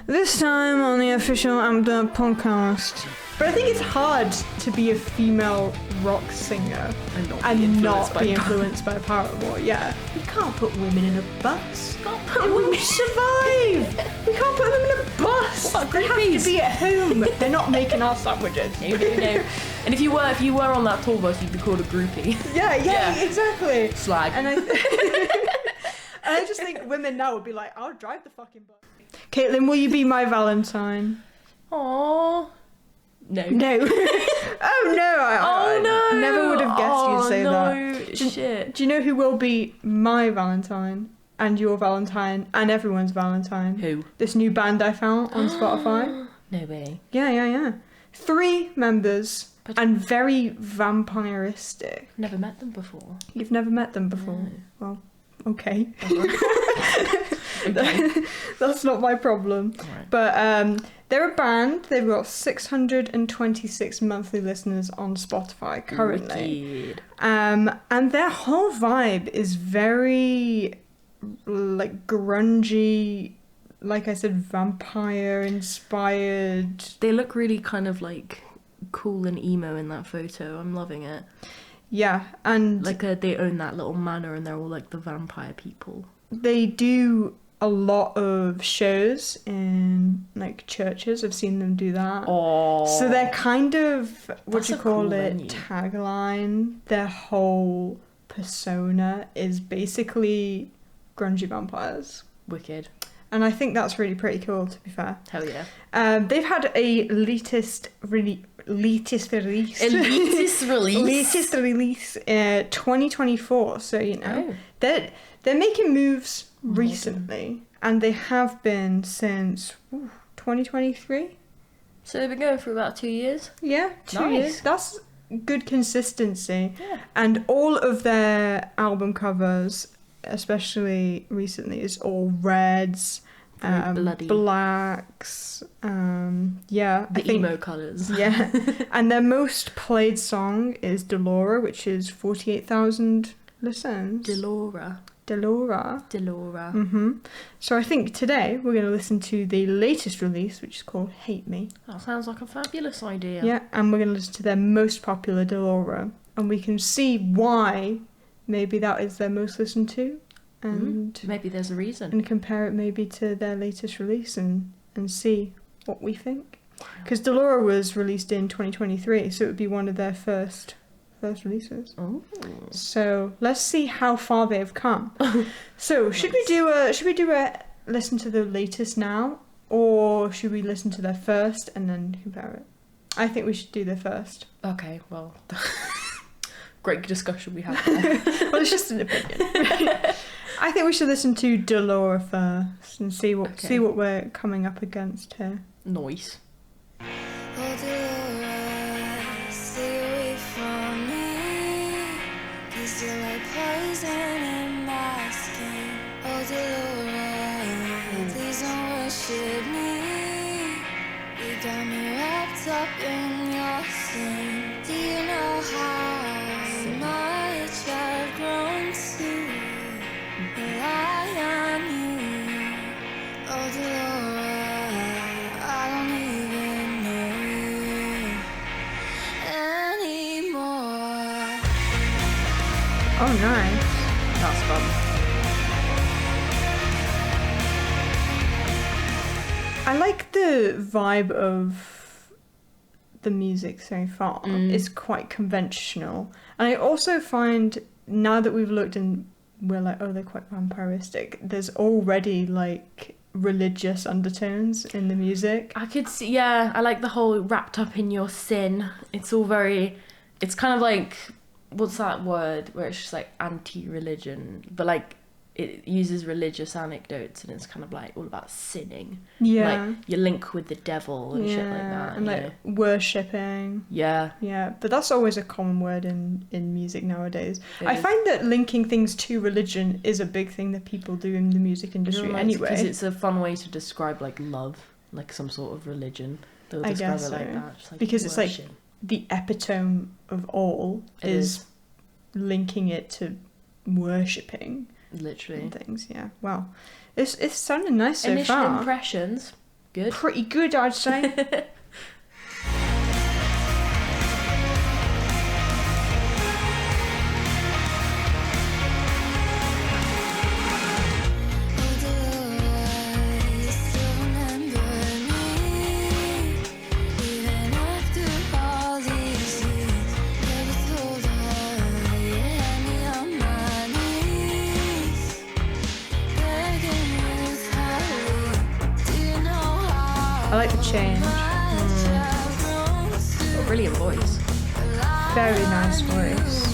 This time on the official AMPEDUP podcast. But I think it's hard to be a female rock singer and not be influenced by Paramore. Yeah, we can't put women in a bus. They won't survive. We can't put them in a bus. They have to be at home. They're not making our sandwiches. No. And if you were on that tour bus, you'd be called a groupie. Yeah, exactly. Slag. And I just think women now would be like, I'll drive the fucking bus. Caitlin, will you be my Valentine? Aww. No. Oh no! I never would have guessed you'd say that. Shit. Do you know who will be my Valentine and your Valentine and everyone's Valentine? Who? This new band I found on Spotify. No way. Yeah. 3 members and very vampiristic. Never met them before. You've never met them before? No. Well, okay. Okay. That's not my problem. Right. But they're a band. They've got 626 monthly listeners on Spotify currently. Wicked. And their whole vibe is very like grungy, like I said, vampire inspired. They look really kind of like cool and emo in that photo. I'm loving it. Yeah, and like they own that little manor and they're all like the vampire people. They do a lot of shows in like churches. I've seen them do that. Oh, so they're kind of cool venue. Tagline. Their whole persona is basically grungy vampires. Wicked. And I think that's really pretty cool, to be fair. Hell yeah. They've had a latest release. Elitist release. 2024. So they're making moves recently, and they have been since 2023. So they've been going for about 2 years. Yeah, 2 years. That's good consistency. Yeah. And all of their album covers, especially recently, is all reds. Bloody. Blacks, the emo colours. Yeah, and their most played song is Delora, which is 48,000 listens. Delora. So I think today we're going to listen to the latest release, which is called Hate Me. That sounds like a fabulous idea. Yeah, and we're going to listen to their most popular Delora, and we can see why maybe that is their most listened to. And maybe there's a reason. And compare it maybe to their latest release and see what we think. Because Delora was released in 2023, so it would be one of their first releases. Oh. So let's see how far they've come. So should we do a listen to the latest now, or should we listen to their first and then compare it? I think we should do their first. Okay, well, great discussion we had there. Well, it's just an opinion. I think we should listen to Delora first and see what we're coming up against here. Nice. Oh Delora, stay away from me, 'cause you're like poison in my skin. Oh Delora, please don't worship me. You got me wrapped up in your sin. Do you know how much I've grown to rely on you? Oh Delora, I don't even know you anymore. Oh, nice. That's fun. I like the vibe of the music so far. It's quite conventional. And I also find, now that we've looked and we're like, oh, they're quite vampiristic, there's already like religious undertones in the music. I could see, I like the whole wrapped up in your sin. It's all very, it's kind of like, what's that word where it's just like anti-religion, but like it uses religious anecdotes and it's kind of like all about sinning. Yeah. Like your link with the devil and shit like that. And like worshipping. Yeah. Yeah, but that's always a common word in music nowadays. I is. find that linking things to religion is a big thing that people do in the music industry anyway. Because it's a fun way to describe like love, like some sort of religion. They'll describe it like that. Just like because worship. It's like the epitome of all is linking it to worshipping. Literally. And things, yeah. Wow. It's sounding nice so Initial far. impressions. Good. Pretty good, I'd say. I like the change. Got a brilliant voice. Very nice voice.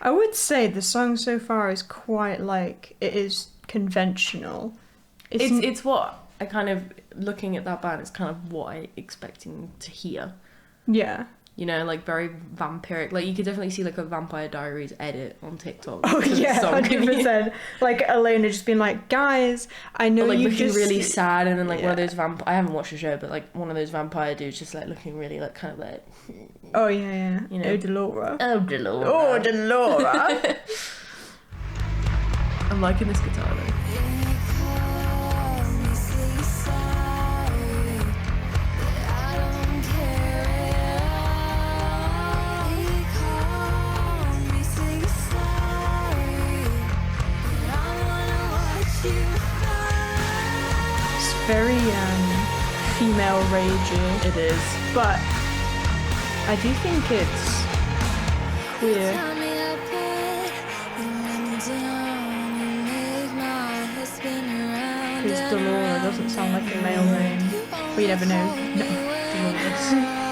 I would say the song so far is quite like, it is conventional. It's what I kind of, looking at that band, it's kind of what I'm expecting to hear. Yeah. You know, like very vampiric. Like you could definitely see like a Vampire Diaries edit on TikTok. Oh yeah, 100%. Like Elena just being like, guys, I know like you looking just... really sad, and then like one of Yeah. those I haven't watched the show, but like one of those vampire dudes just like looking really like kind of like... Oh yeah. You know. Oh Delora. Oh, Delora. Oh Delora. I'm liking this guitar though. Very female ragey. It is. But I do think it's queer. Because Delora doesn't sound like a male name. But you never know. No, Dolores.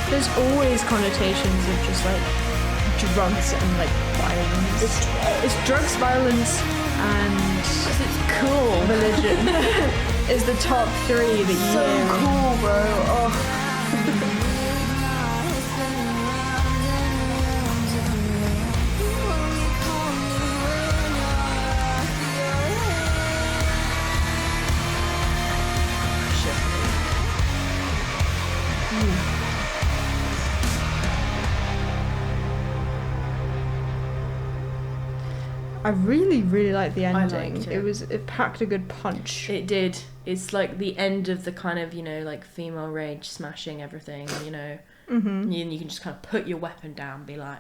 There's always connotations of just like drugs and like violence. It's drugs, violence, and It's cool. religion is the top three that you hear. cool, bro. Oh. I really, really like the ending. liked it. It packed a good punch. It did. It's like the end of the kind of, you know, like female rage smashing everything, you know. Mm-hmm. And you can just kind of put your weapon down and be like,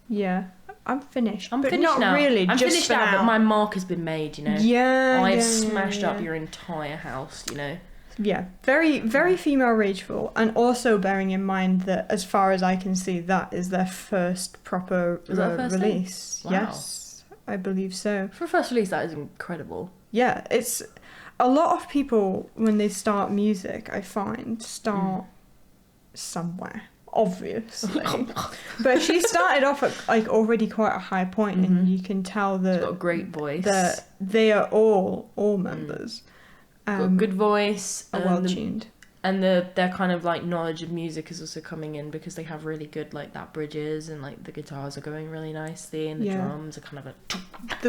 Yeah, I'm finished. I'm but finished not now. really. I'm just finished for now, but my mark has been made, you know. Yeah, I've yeah, smashed up yeah. your entire house, you know. Yeah, very, very female rageful, and also bearing in mind that, as far as I can see, that is their first proper Was that their first thing? release. Wow. Yes, I believe so. For a first release, that is incredible. Yeah, it's a lot of people when they start music, I find, start somewhere. Obviously, but she started off at like already quite a high point, and you can tell She's got a that great voice. they are all members. Got a good voice. Are well tuned. And their kind of like knowledge of music is also coming in because they have really good like that bridges, and like the guitars are going really nicely, and the Yeah. drums are kind of like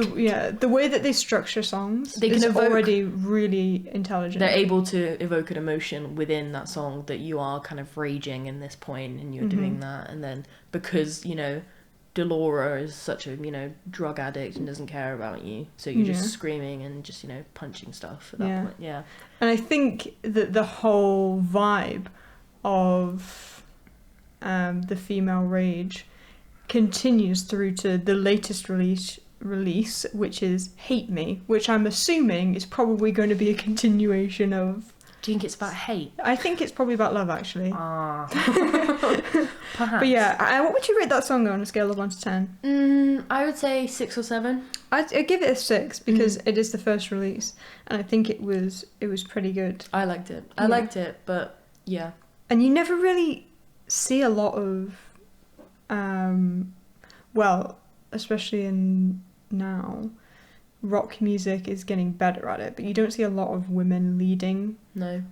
The way that they structure songs They can is evoke- already really intelligent. they're able to evoke an emotion within that song that you are kind of raging in this point, and you're doing that, and then because, you know, Delora is such a, drug addict and doesn't care about you. So you're just screaming and just, punching stuff at that point. Yeah. And I think that the whole vibe of the female rage continues through to the latest release, which is Hate Me, which I'm assuming is probably going to be a continuation of... Do you think it's about hate? I think it's probably about love, actually. Perhaps. But yeah, what would you rate that song on a scale of 1 to 10? I would say 6 or 7. I'd give it a 6 because it is the first release, and I think it was pretty good. I liked it. I liked it, but yeah. And you never really see a lot of, especially in now, rock music is getting better at it, but you don't see a lot of women leading the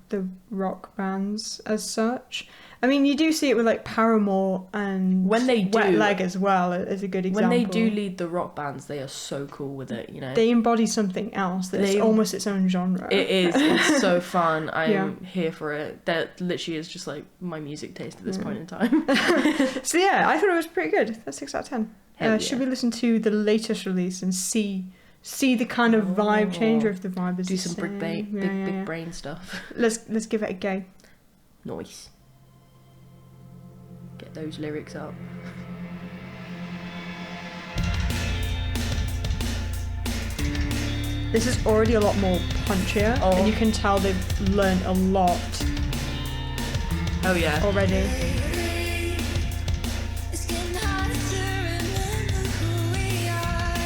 rock bands as such. I mean, you do see it with like Paramore and when they do, Wet Leg as well as a good example. When they do lead the rock bands, they are so cool with it, They embody something else that's almost its own genre. It is. It's so fun. I'm here for it. That literally is just like my music taste at this point in time. So yeah, I thought it was pretty good. That's 6 out of 10. Should we listen to the latest release and see the kind of vibe change, or if the vibe is do the some same? big brain stuff. Let's give it a go. Nice. Get those lyrics up. This is already a lot more punchier, and you can tell they've learned a lot. Oh yeah. Already.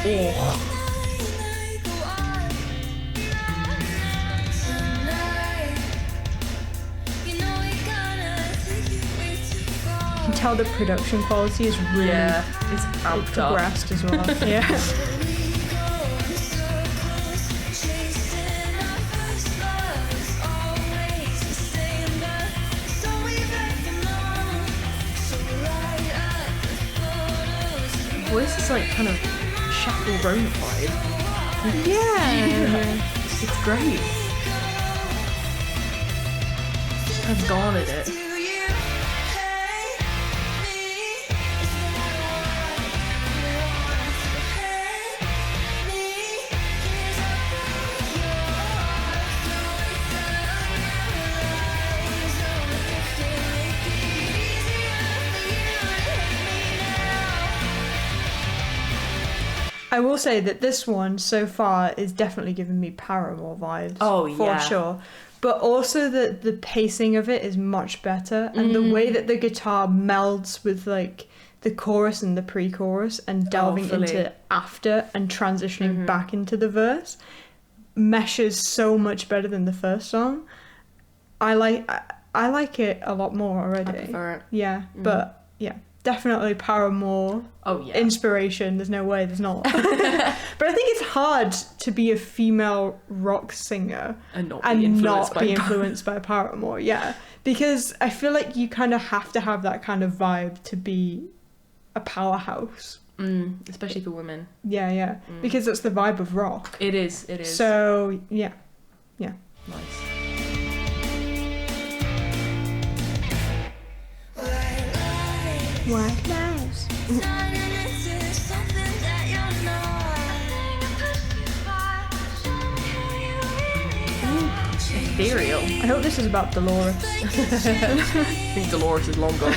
Oh. You can tell the production quality is really it's amped up. Progressed as well. Yeah. Voice is like kind of Shackle Roan vibe. Yeah. It's great. I've garnered it. I will say that this one so far is definitely giving me Paramore vibes. Oh, yeah. For sure. But also the pacing of it is much better, and the way that the guitar melds with like the chorus and the pre-chorus and delving into after and transitioning back into the verse meshes so much better than the first song. I like it a lot more already. I prefer it. Yeah, but yeah. Definitely Paramore. Oh yeah. Inspiration. There's no way there's not. But I think it's hard to be a female rock singer and not be influenced by Paramore. Yeah, because I feel like you kind of have to have that kind of vibe to be a powerhouse. Especially for women. Yeah. Because that's the vibe of rock. It is. So yeah. Nice. White lies. Ethereal. I hope this is about Dolores. I think Dolores is long gone.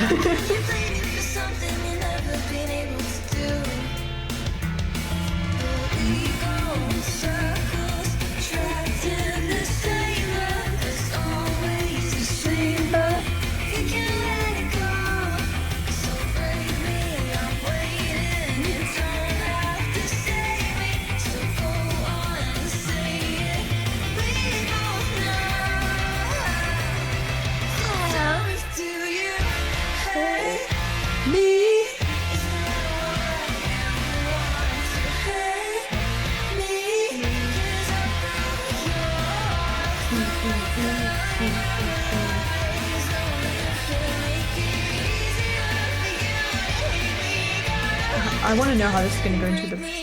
I want to know how this is going to go into the bridge,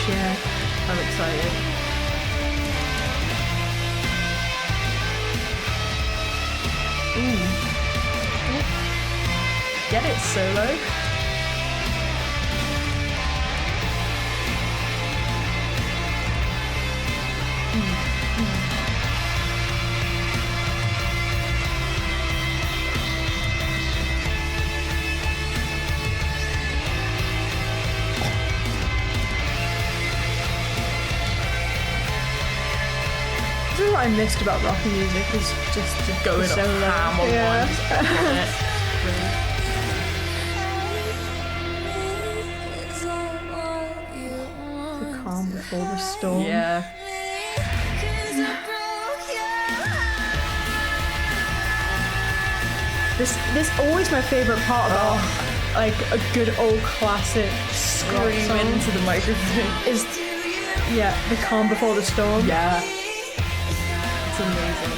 yeah. I'm excited. Ooh. Get it, solo. what I missed about rock music is just the Going solo. ham on Yeah. one. Just on it. Brilliant. The calm before the storm. Yeah. This always my favourite part about like a good old classic Screaming rock song into the microphone. is the calm before the storm. Yeah. It's amazing.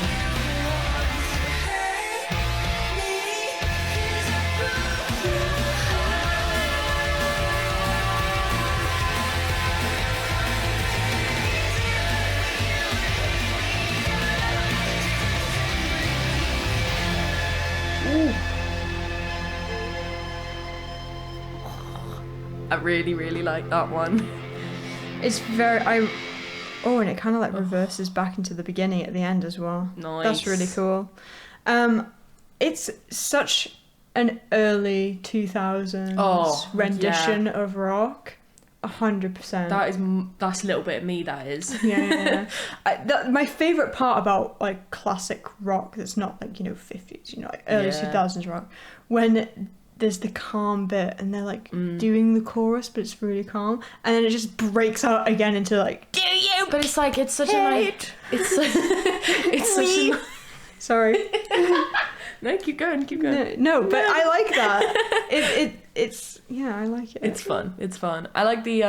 I really, really like that one. It's very and it kind of like reverses back into the beginning at the end as well. Nice. That's really cool. It's such an early 2000s rendition of rock. 100%. That's a little bit of me, that is. Yeah. My favourite part about like classic rock that's not like, 50s, like early 2000s rock, when there's the calm bit and they're like doing the chorus, but it's really calm, and then it just breaks out again into like, do you? But it's like, it's such hate it's such a... Sorry. No, keep going. No, but I like that. It's I like it. It's fun. I like the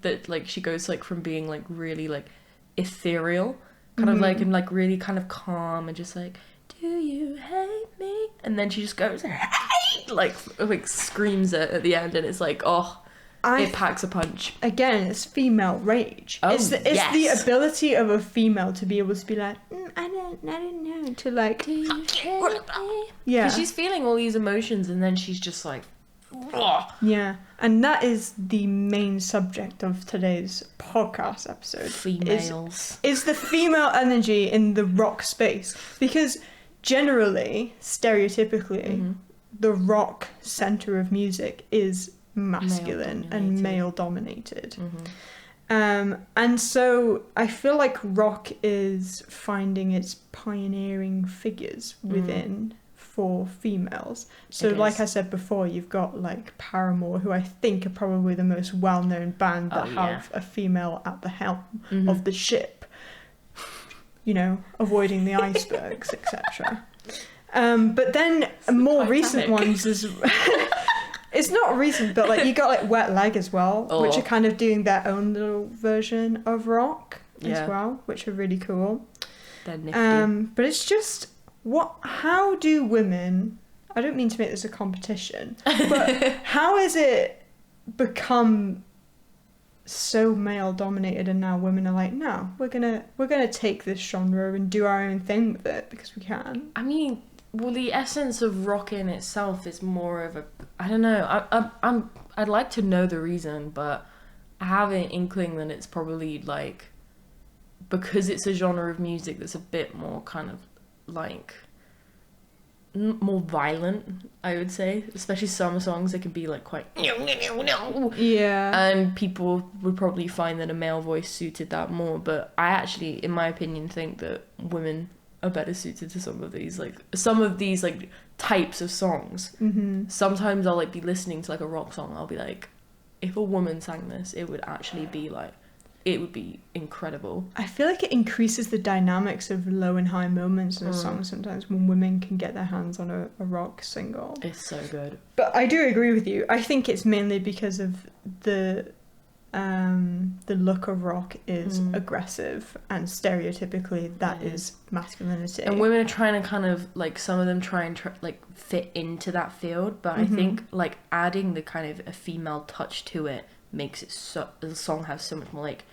that like she goes like from being like really like ethereal, kind of like, and like really kind of calm and just like, do you hate me? And then she just goes, hate, like screams it at the end, and it's like, it packs a punch. Again, it's female rage. It's the ability of a female to be able to be like, I don't know, to like, Do you hate me? Yeah. Because she's feeling all these emotions, and then she's just like, ugh. Yeah, and that is the main subject of today's podcast episode. Females. Is the female energy in the rock space. Because generally, stereotypically, the rock center of music is masculine and male dominated. And so I feel like rock is finding its pioneering figures within for females. So like I said before, you've got like Paramore, who I think are probably the most well-known band that have a female at the helm of the ship, avoiding the icebergs, etc. But then more recent ones is it's not recent, but like you got like Wet Leg as well, which are kind of doing their own little version of rock as well, which are really cool. They're nifty. But it's just how do women, I don't mean to make this a competition, but how has it become so male dominated, and now women are like, no, we're gonna take this genre and do our own thing with it because we can. I mean, well, the essence of rock in itself is more of a, I don't know, I'd like to know the reason, but I have an inkling that it's probably like, because it's a genre of music that's a bit more kind of like more violent, I would say, especially some songs that can be like quite and people would probably find that a male voice suited that more. But I actually, in my opinion, think that women are better suited to some of these types of songs. Sometimes I'll like be listening to like a rock song, I'll be like, if a woman sang this, it would actually be like, it would be incredible. I feel like it increases the dynamics of low and high moments in a song sometimes when women can get their hands on a rock single. It's so good. But I do agree with you. I think it's mainly because of the look of rock is aggressive, and stereotypically that is masculinity. And women are trying to kind of like, some of them try and like fit into that field, but I think like adding the kind of a female touch to it makes it so the song has so much more like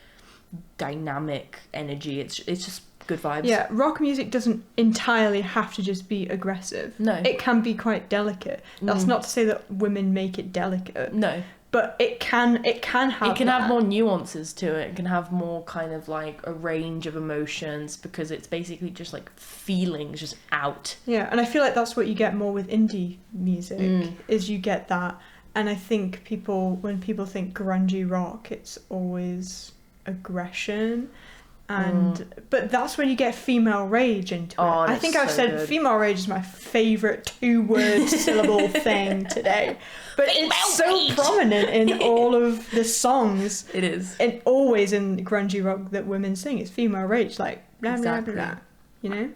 dynamic energy. It's just good vibes. Yeah, rock music doesn't entirely have to just be aggressive. No, it can be quite delicate. That's not to say that women make it delicate. No, but it can have more nuances to it. It can have more kind of like a range of emotions, because it's basically just like feelings just out. Yeah, and I feel like that's what you get more with indie music, is you get that. And I think when people think grungy rock, it's always aggression. but that's when you get female rage into it. I think I've said good. Female rage is my favourite 2-word syllable thing today. But it's so prominent in all of the songs. It is. And always in grungy rock that women sing. It's female rage, like blah, Exactly. blah, blah, you know?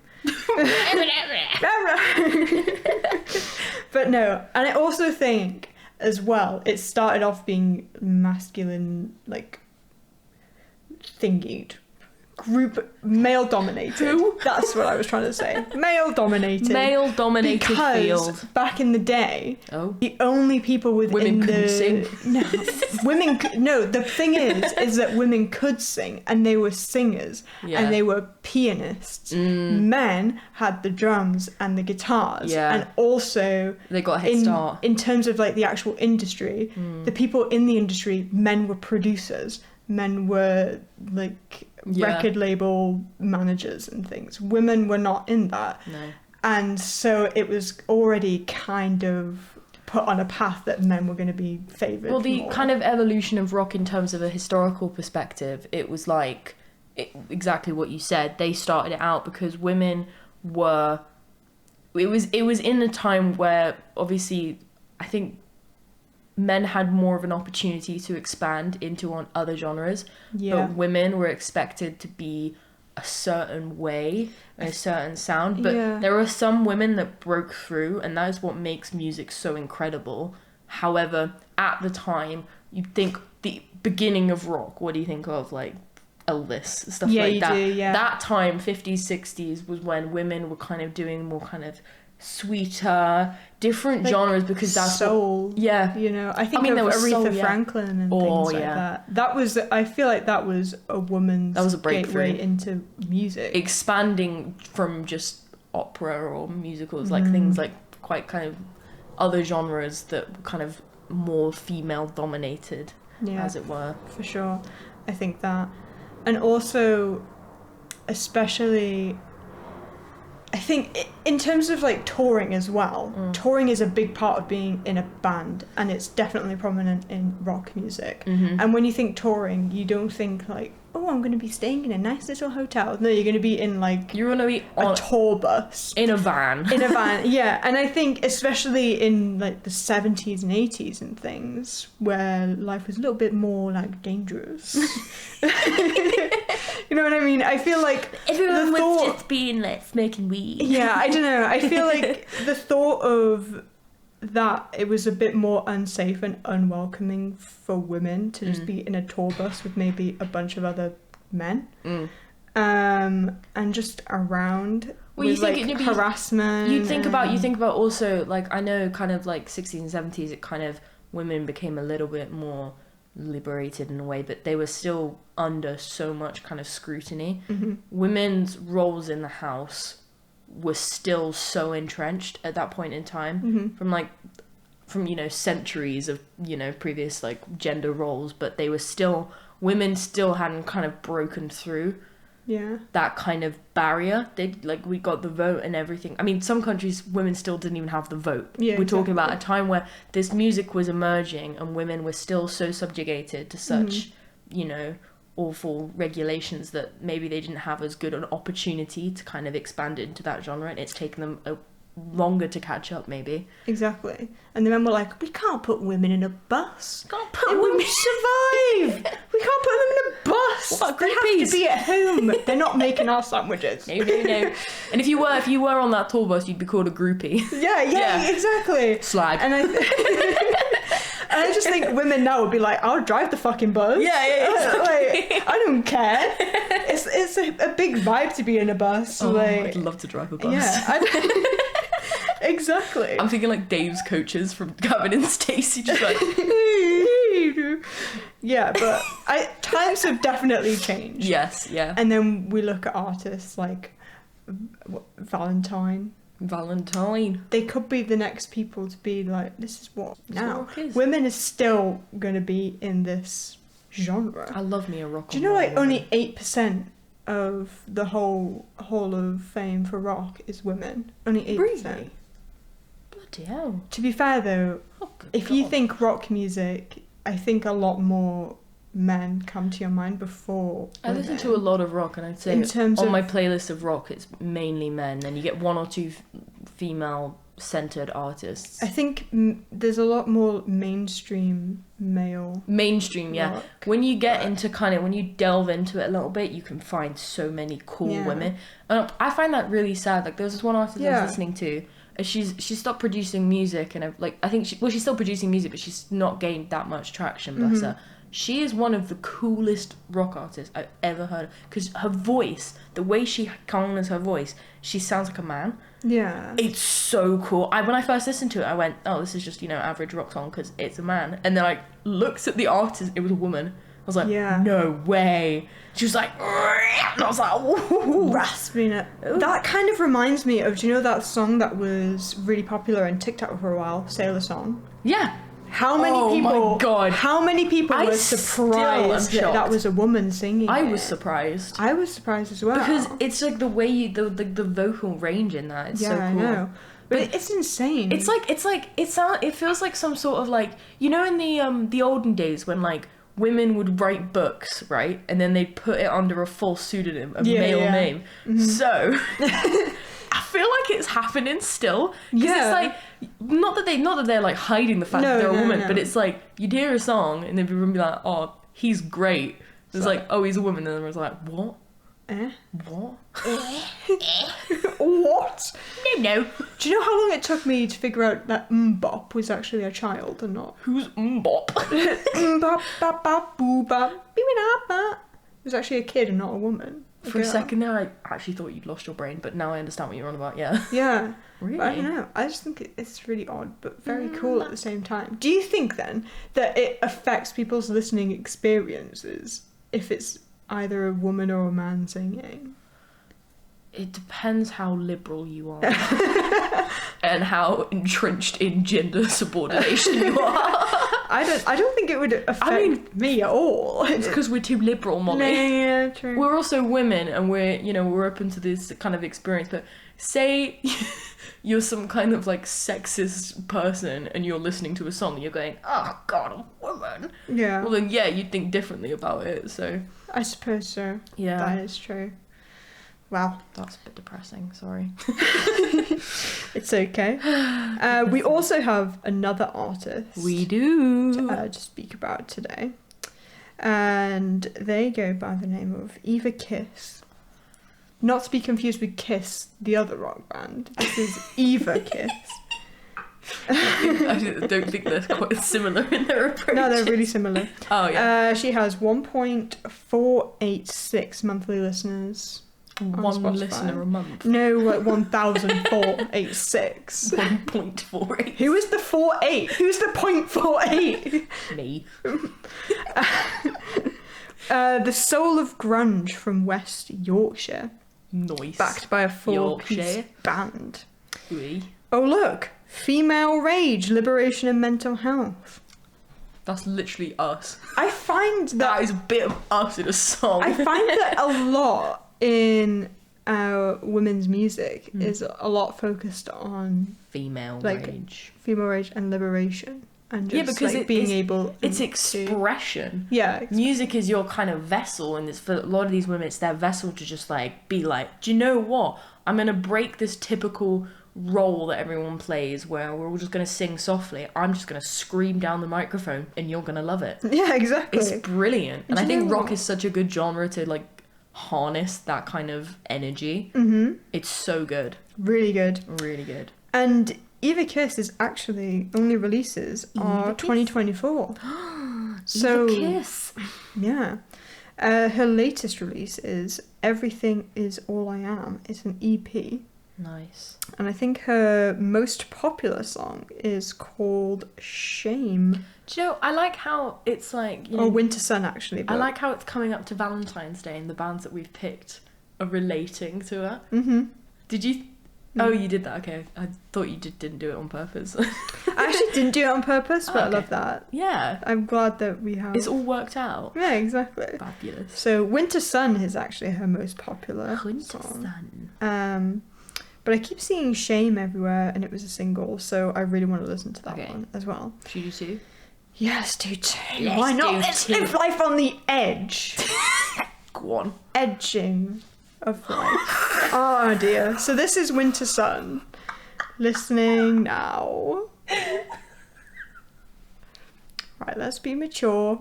But no, and I also think as well, it started off being masculine, like thingied. Group male dominated. Who? That's what I was trying to say. Male dominated. Male dominated because field. back in the day, Oh. the only people within Women couldn't the sing. No, no. The thing is that women could sing, and they were singers, Yeah. and they were pianists. Men had the drums and the guitars, Yeah. and also They got a head start. in terms of like the actual industry, the people in the industry, men were producers. Men were like record label managers and things. Women were not in that. No. And so it was already kind of put on a path that men were going to be favoured. Well, the more. kind of evolution of rock in terms of a historical perspective, it was like exactly what you said. They started it out because women were. It was in a time where obviously I think men had more of an opportunity to expand into on other genres, but women were expected to be a certain way, a certain sound. But there are some women that broke through, and that is what makes music so incredible. However, at the time, you think the beginning of rock, what do you think of, like Elvis, stuff like that? That time, 50s, 60s, was when women were kind of doing more kind of sweeter, different like genres, because that's soul. You know, I think there was Aretha soul, Franklin and things like that. That was, I feel like that was a woman's gateway into music, expanding from just opera or musicals, like things like quite kind of other genres that were kind of more female dominated, as it were. For sure, I think that, and also, especially. I think in terms of like touring as well, touring is a big part of being in a band, and it's definitely prominent in rock music. And when you think touring, you don't think like, oh, I'm going to be staying in a nice little hotel. No, you're going to be in like you're going to be a tour bus. In a van. In a van, yeah. And I think especially in like the 70s and 80s and things, where life was a little bit more like dangerous. You know what I mean? I feel like everyone was just being like smoking weed. Yeah, I don't know. I feel like the thought of that, it was a bit more unsafe and unwelcoming for women to just be in a tour bus with maybe a bunch of other men, and just around. Well, with, you think harassment. You think about also, like, I know kind of like 60s and 70s, it kind of women became a little bit more liberated in a way, but they were still under so much kind of scrutiny. Women's roles in the house were still so entrenched at that point in time, from you know, centuries of, you know, previous like gender roles, but they were still, women still hadn't kind of broken through that kind of barrier. They like, we got the vote and everything. I mean, some countries women still didn't even have the vote. We're talking about a time where this music was emerging and women were still so subjugated to such you know, awful regulations that maybe they didn't have as good an opportunity to kind of expand into that genre, and it's taken them longer to catch up, maybe. Exactly. And the men were like, we can't put women in a bus. They won't survive. We can't put them in a bus. What about they groupies? have to be at home. They're not making our sandwiches. No. And if you were on that tour bus, you'd be called a groupie. Yeah, exactly. Slag. And and I just think women now would be like, I'll drive the fucking bus. Yeah, exactly. Like, I don't care. It's a big vibe to be in a bus. Oh, like, I'd love to drive a bus. Yeah. Exactly. I'm thinking like Dave's coaches from Gavin and Stacey, just like... Yeah, but times have definitely changed. Yes, yeah. And then we look at artists like Valentyne. They could be the next people to be like, this is what now. Women are still going to be in this genre. I love me a rock. Do you know like only 8% of the whole Hall of Fame for rock is women? Only 8%. Really? Bloody hell. To be fair though, if you think rock music, I think a lot more men come to your mind before I listen women? to a lot of rock, and I'd say In terms on of- my playlist of rock, it's mainly men, and you get one or two female-centered artists. I think there's a lot more mainstream male. Mainstream, yeah. rock, When you get but- into when you delve into it a little bit, you can find so many cool Yeah. women. I find that really sad. Like, there was this one artist I Yeah. was listening to. She stopped producing music, and I think she's still producing music, but she's not gained that much traction. Bless her. She is one of the coolest rock artists I've ever heard. Because her voice, the way she corners her voice, she sounds like a man. Yeah. It's so cool. When I first listened to it, I went, "Oh, this is just average rock song because it's a man." And then I looked at the artist; it was a woman. I was like, Yeah. "No way!" She was like, and I was like, "Ooh." Rasping it. That kind of reminds me of, do you know that song that was really popular in TikTok for a while, Sailor Song? Yeah. How many Oh my people? God. How many people I were still am surprised that shocked. was a woman singing? I it? was surprised I was surprised as well because it's like the way the vocal range in that. It's so cool. I know. But it's insane. It feels like some sort of in the olden days when women would write books, right? And then they'd put it under a false pseudonym, a male name. Mm-hmm. So I feel like it's happening still. Because it's like not that they're like hiding the fact that they're a woman, but it's like you'd hear a song and then people would be like, "Oh, he's great." It's like, "Oh, he's a woman," and everyone's like, "What? What? What? No. Do you know how long it took me to figure out that Mbop was actually a child and not? Who's Mbop?" Mbop, bop, bop, boo, bop, beep, bop, bop. It was actually a kid and not a woman. For a second there, I actually thought you'd lost your brain, but now I understand what you're on about. Yeah. Yeah. Really? But I don't know. I just think it's really odd, but very cool at the same time. Do you think then that it affects people's listening experiences if it's either a woman or a man singing? It depends how liberal you are and how entrenched in gender subordination you are. I don't think it would affect me at all. It's because we're too liberal, Molly. Yeah, true. We're also women, and we're open to this kind of experience. But say you're some kind of sexist person, and you're listening to a song, and you're going, "Oh God, a woman." Yeah. Well, then you'd think differently about it. So I suppose so. yeah, That is true. Wow. that's a bit depressing. Sorry. It's okay. We also have another artist. We do. To speak about today. And they go by the name of Eva Kiss. Not to be confused with Kiss, the other rock band. This is Eva Kiss. I don't think they're quite similar in their approach. No, they're really similar. Oh yeah. She has 1.486 monthly listeners. One Spotify. listener a month. No, 1,486. 1.48. Who is the 4.8? Who's the 0.48? Me. The soul of grunge from West Yorkshire, Nice. backed by a four-piece Yorkshire. band. Oui. Oh look, female rage, liberation and mental health. That's literally us. I find That that is a bit of us in a song. I find that a lot in women's music is a lot focused on female like, rage. female rage and liberation, and just because being able. It's to- expression. Yeah. Music is your kind of vessel, and it's for a lot of these women, it's their vessel to just be like, do you know what? I'm gonna break this typical role that everyone plays where we're all just gonna sing softly. I'm just gonna scream down the microphone, and you're gonna love it. Yeah, exactly. It's brilliant, and Do I you think know rock what? is such a good genre to harness that kind of energy. Mm-hmm. It's so good, Really good. really good. And Eva Kiss is actually only releases are Eva Kiss? 2024. So Eva Kiss. yeah, her latest release is Everything Is All I Am. It's an EP, Nice. and I think her most popular song is called Shame Do you know? I like how it's or Winter Sun actually. I But... like how it's coming up to Valentine's Day, and the bands that we've picked are relating to her. Mm-hmm. Did you? Oh, you did that. Okay, I thought you didn't do it on purpose. I actually didn't do it on purpose, but I Okay. love that. Yeah, I'm glad that we have. it's all worked out. Yeah, exactly. Fabulous. So Winter Sun is actually her most popular Winter song. Sun. But I keep seeing Shame everywhere, and it was a single, so I really want to listen to that Okay. one as well. Should you too? Yes, do tea. Let's Why not? do Let's tea. live life on the edge. Go on. Edging of life. Oh dear. So this is Winter Sun. Listening now. Right, let's be mature.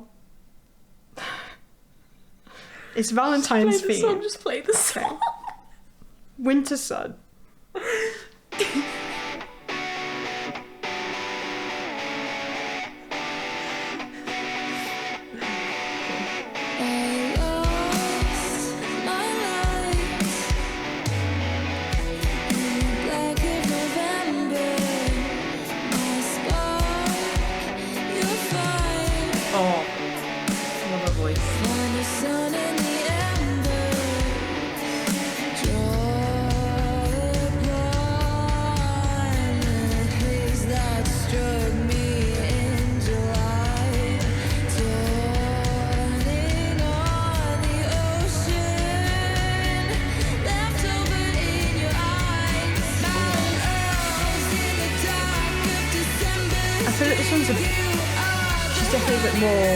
It's Valentine's theme. Just play the song. Winter Sun. I lost my light in the black of November. My spark, your fire. Oh, love her voice. Find the sun in the ember. Draw upon the haze that struck me in July. Turning on the ocean, left over in your eyes. Mountain elves in the dark of December. I feel like this one's she's definitely a bit more.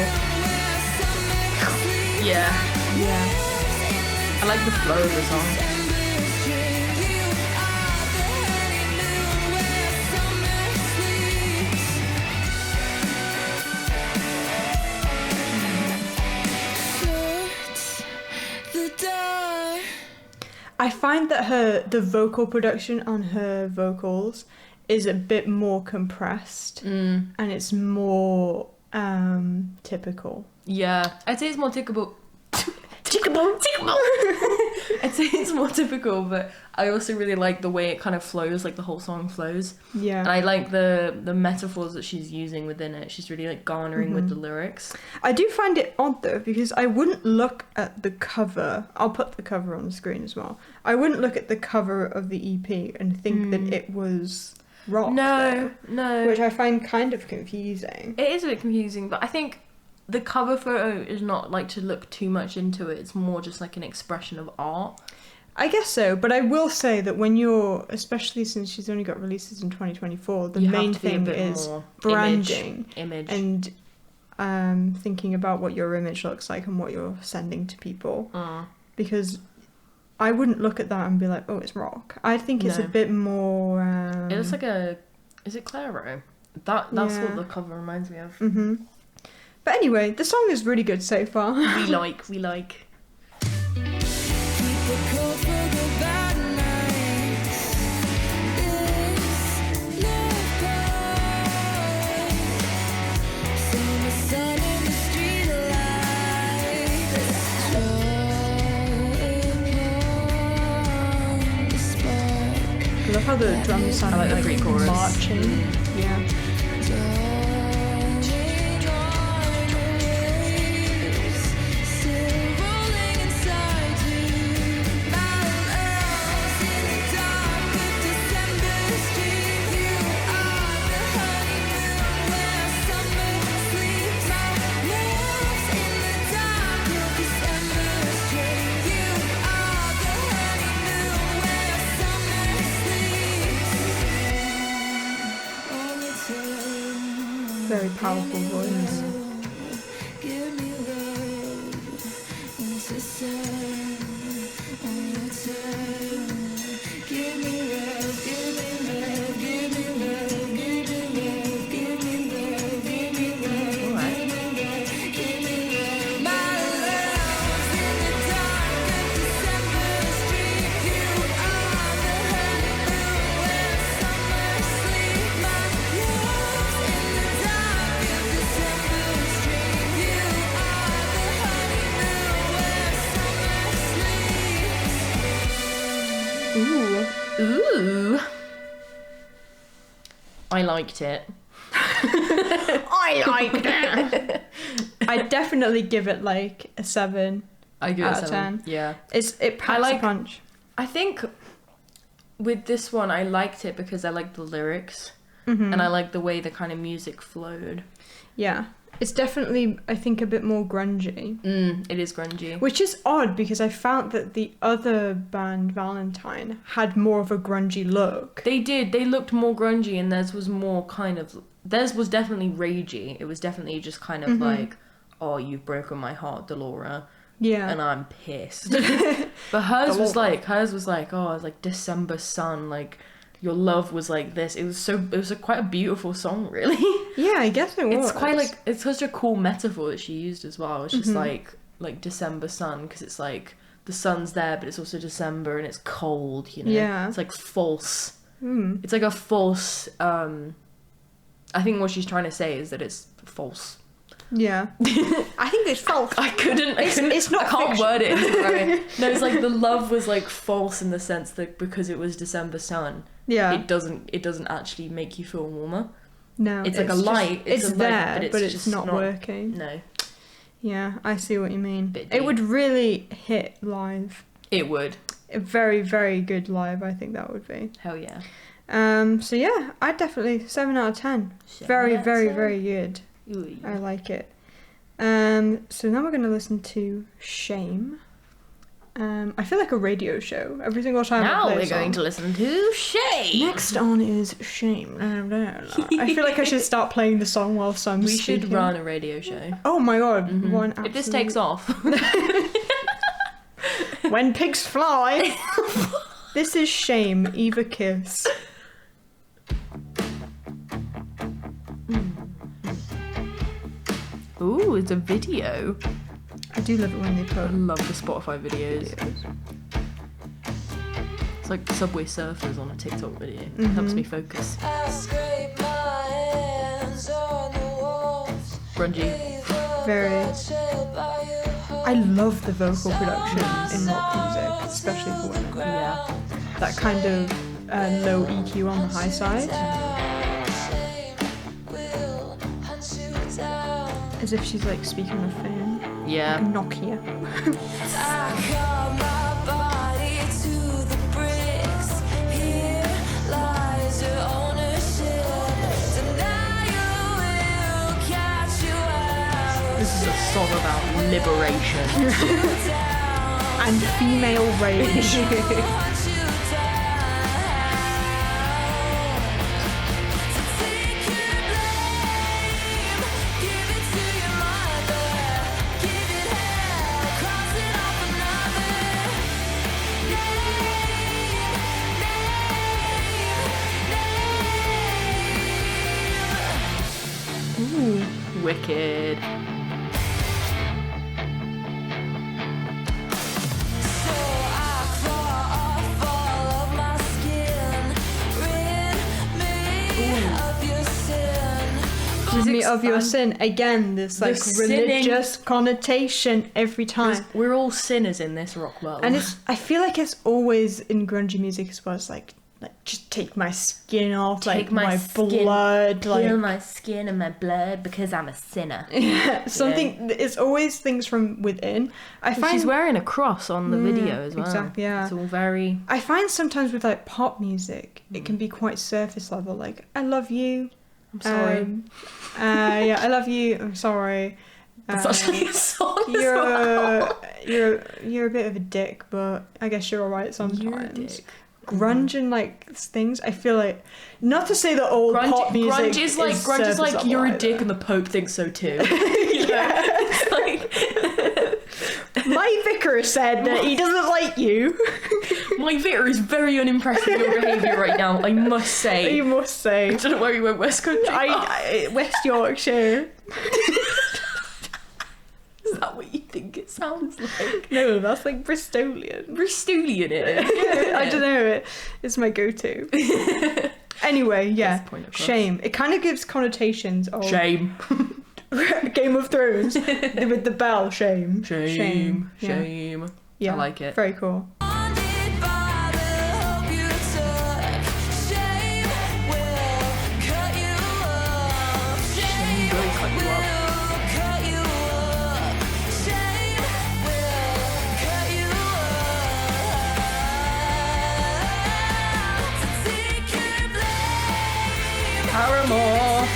Yeah. I like the flow of the song. I find that the vocal production on her vocals is a bit more compressed and it's more typical. Yeah, I'd say it's more typical. I'd say it's more typical, but I also really like the way it kind of flows, like the whole song flows. Yeah. And I like the metaphors that she's using within it. She's really like garnering with the lyrics. I do find it odd though, because I wouldn't look at the cover. I'll put the cover on the screen as well. I wouldn't look at the cover of the EP and think that it was rock. No. Which I find kind of confusing. It is a bit confusing, but I think the cover photo is not like to look too much into it. It's more just like an expression of art. I guess so, but I will say that when you're, especially since she's only got releases in 2024, the You main have to be a thing bit is more branding image. and thinking about what your image looks like and what you're sending to people. Because I wouldn't look at that and be like, oh, it's rock. I think it's a No. bit more... It looks like is it Clairo? That's Yeah. what the cover reminds me of. But anyway, the song is really good so far. We like. Keep it cold for the bad nights. This love boy. Summer sun in the street lights. Drawing the spark. I love how the drums sound I like the pre-chorus. marching. Yeah. Very powerful voice. Give me love, it's a sun on your turn. Give me love, give me love, give me love, give me love, give me love, give me love, give me love. My love's in the dark of December street. You are the honeymoon where summer sleep. My love's in the dark of December street. You are the honeymoon where summer sleeps. Ooh. I liked it. I liked it. I definitely give it like a 7 I give it out a of 7. 10. Yeah. It packs a punch. I think with this one, I liked it because I liked the lyrics and I liked the way the kind of music flowed. Yeah. It's definitely, I think, a bit more grungy. It is grungy. Which is odd because I found that the other band, Valentyne, had more of a grungy look. They did. They looked more grungy, and theirs was more kind of... Theirs was definitely ragey. It was definitely just kind of like, oh, you've broken my heart, Delora. Yeah. And I'm pissed. But hers was like, oh, it's like December sun, like... Your love was like this. It was quite a beautiful song, really. Yeah, I guess it was. It's quite like, it's such a cool metaphor that she used as well. It's just like December sun, because it's like the sun's there, but it's also December and it's cold, you know? Yeah. It's like false. It's like a false, I think what she's trying to say is that it's false. Yeah. I think it's false. It's not. I can't word it. Right? No, it's like the love was like false in the sense that because it was December sun. Yeah. It doesn't actually make you feel warmer. No. It's like a light. It's a there, light, but it's not working. No. Yeah, I see what you mean. Bit It deep. would really hit live. It would. A very, very good live, I think that would be. Hell yeah. So yeah, I'd definitely 7 out of 10. Very, very, very good. Ooh, I like it. So now we're going to listen to Shame. I feel like a radio show every single time. Now I play we're a song. going to listen to Shame. Next on is Shame. I feel like I should start playing the song whilst I'm We speaking. should run a radio show. Oh my god, one If this absolute- takes off. When pigs fly. This is Shame, Eva Kiss. Ooh, it's a video. I do love it when they I put love the Spotify videos. It's like Subway Surfers on a TikTok video. It helps me focus. I scrape my hands on the walls. Grungy. very. I I love the vocal production in rock music, especially for women. Yeah. That kind of low EQ on the high side, as if she's like speaking on a phone. Yeah. Nokia. This is a song about liberation. And female rage. Ooh, wicked. Me of your sin. Again, this like religious connotation every time. We're all sinners in this rock world. And it's, I feel like it's always in grungy music as well. It's like just take my skin off, Take like my my skin, blood, like Kill my skin and my blood because I'm a sinner. yeah, something. It's always things from within. I find She's wearing a cross on the video as well. exactly, yeah. It's all very... I find sometimes with like pop music, it can be quite surface level. Like I love you. I'm sorry. Yeah, I love you. I'm sorry. That's actually a song as You're well. you're a bit of a dick, but I guess you're alright sometimes. You're a dick. Grunge and like things, I feel like, not to say that all pop music grunge is like surface level you're a either. dick and the Pope thinks so too. Yeah. It's like My vicar said that he doesn't like you. my vicar is very unimpressed with your behaviour right now, I must say. You must say. I don't know where you went, West Country. West Yorkshire. Is that what you think it sounds like? No, that's like Bristolian. Bristolian it. Yeah, I don't know. It's my go-to. Anyway, yeah. Let's point across. Shame. It kind of gives connotations of Shame. Game of Thrones with the bell. Shame. Shame. Yeah. Shame. Yeah. I like it. Very cool. Shame will cut you up. Paramore.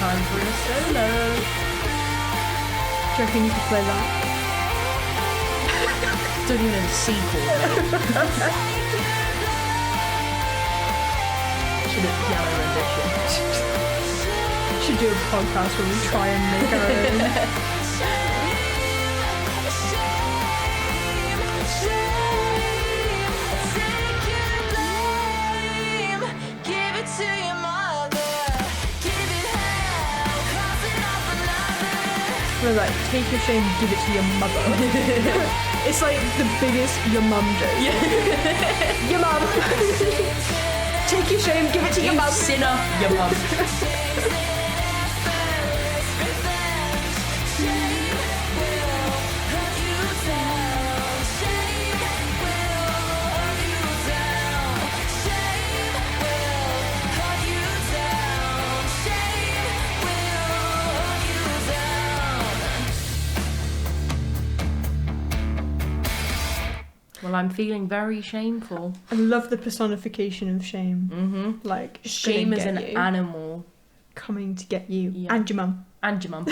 time for a solo. Do you reckon you could play that? Don't even know the sequel, mate. Should have piano rendition. Should do a podcast where we try and make our own. We're like, take your shame, give it to your mother. It's like the biggest your mum joke. Yeah. Your mum. Take your shame, give it to your mum. Sinner, your mum. Well, I'm feeling very shameful. I love the personification of shame. Mm-hmm. Like, shame is an animal. Coming to get you. Yeah. And your mum. And your mum.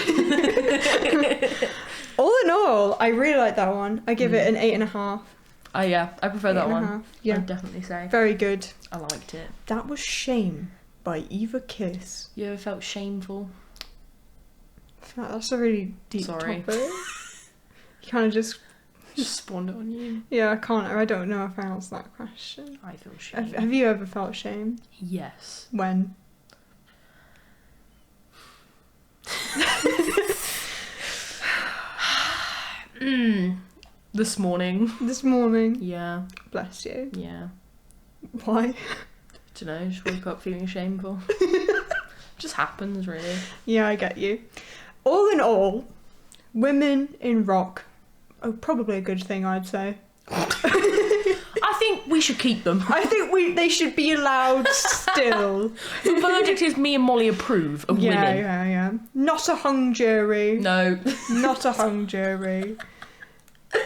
All in all, I really like that one. I give it an 8.5. Oh yeah, I prefer that one. Yeah. I'd definitely say. Very good. I liked it. That was Shame by Eva Kiss. You ever felt shameful? That's a really deep topic. You kind of just spawned it on you. Yeah, I don't know if I answered that question. I feel shame. Have you ever felt shame? Yes. When? This morning. This morning? Yeah. Bless you. Yeah. Why? Dunno, just woke up feeling shameful. Just happens, really. Yeah, I get you. All in all, women in rock are probably a good thing, I'd say. I think we should keep them. I think they should be allowed still. The verdict is me and Molly approve of women. Yeah. Not a hung jury. No. Not a hung jury.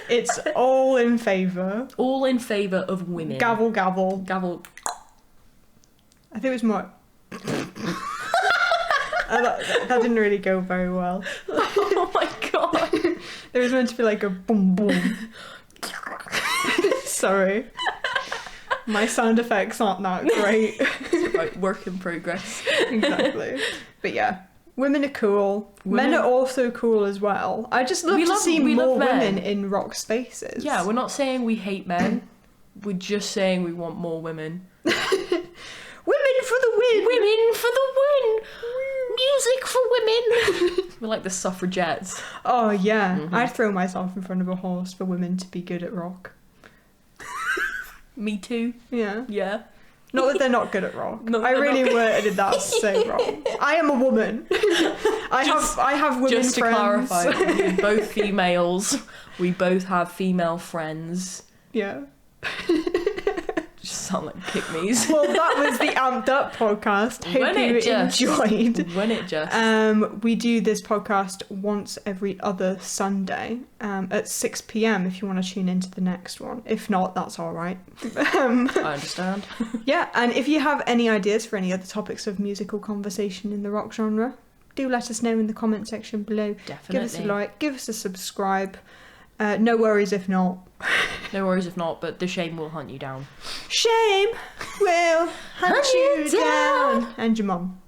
It's all in favour. All in favour of women. Gavel, gavel. Gavel. I think it was more... that didn't really go very well. Oh my god. There was meant to be like a boom boom. Sorry. My sound effects aren't that great. It's about work in progress. Exactly. But yeah, women are cool. Men are also cool as well. I just love to see more women in rock spaces. Yeah, we're not saying we hate men. We're just saying we want more women. Women for the win! Women for the win! Music for women! We're like the suffragettes. Oh yeah, I'd throw myself in front of a horse for women to be good at rock. Me too. Yeah. Yeah. Not that they're not good at rock. No, I really worded that so wrong. I am a woman. I have women just to friends. clarify, we're both females. We both have female friends. Yeah. Just sound like pick-me's. Well, that was the Amped Up podcast. Hope you enjoyed. When it just. We do this podcast once every other Sunday at 6 p.m. if you want to tune into the next one. If not, that's all right. I understand. Yeah, and if you have any ideas for any other topics of musical conversation in the rock genre, do let us know in the comment section below. Definitely. Give us a like, give us a subscribe. No worries if not. No worries if not, but the shame will hunt you down. Shame will hunt you down. And your mum.